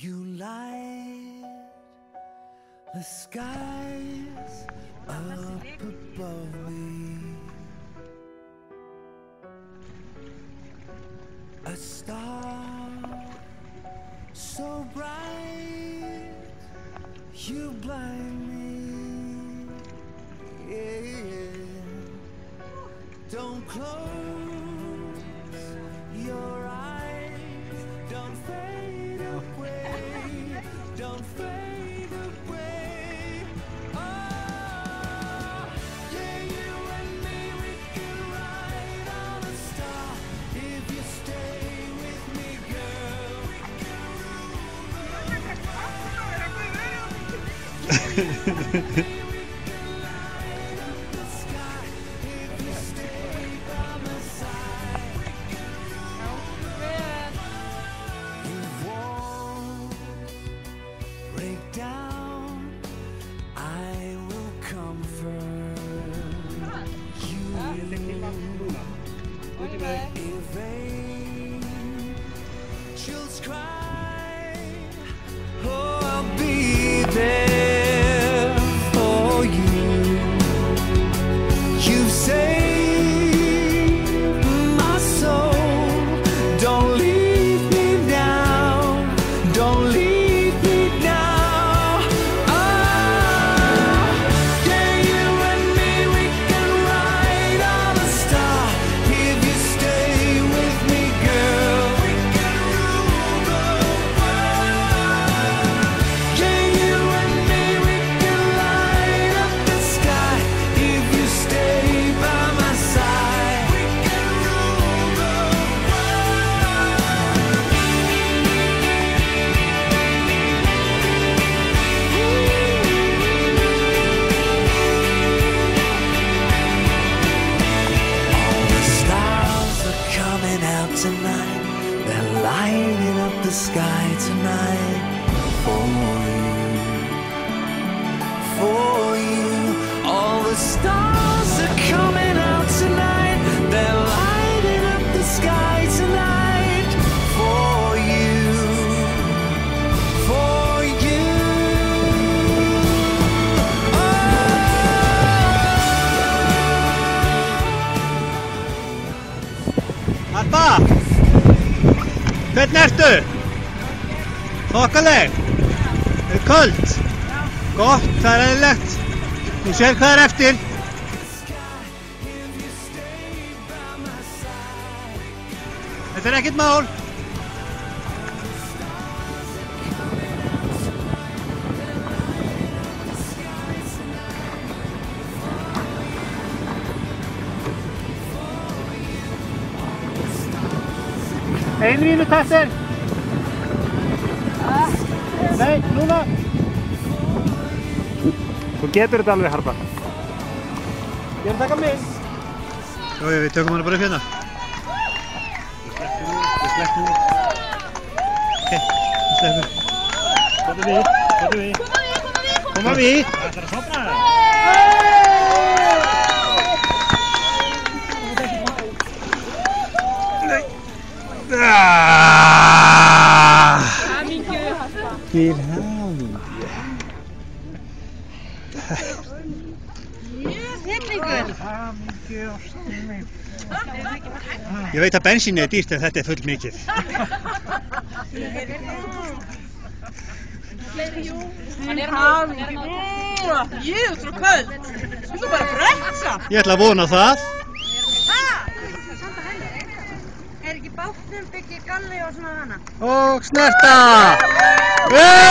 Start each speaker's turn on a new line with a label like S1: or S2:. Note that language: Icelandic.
S1: You light the skies up above me. A star so bright, you blind me. Yeah. Don't close your eyes, don't fade away, don't fade away. Oh, yeah, you and me, we can ride on a star. If you stay with me, girl, we can rule the world. If angels cry, oh, I'll be there for you. You've saved my soul. Don't leave me now. Don't leave me now. Oh, yeah, you and me, we can ride on a star. If you stay with me, girl, we can rule the world. Yeah, you and me, we can light up the sky. If you stay by my side, we can rule the All the stars are coming out tonight. They're lighting up the sky tonight for you. All the stars are coming out tonight. They're lighting up the sky tonight for you. For you.
S2: Harpa, hvernig ertu? Þokkaleg? Er köld? Gott, það eðlilegt. Þú sér hvað eftir. Þetta ekkert mál. Ein mínúta eftir. Nei, núna. Þú getur þetta alveg, Harpa. Ég er að taka mig. Já, við tökum hana bara upp hérna. Ég slekk nú. Ok, ég slekkur. Koma við. Koma við. Það ætlar að sofna það.
S3: Hamingju, Harpa.
S2: Til hamingju.
S3: Hryllingur.
S2: Hamingju, ástin mín. Ég veit að bensín er dýrt en þetta er full mikið.
S3: Hamingju. Jú, svo köld. Þú bara bretsa.
S2: Ég ætla að vona það.
S3: Er ekki bátnum byggja galli og svona hana?
S2: Og snerta! Hey!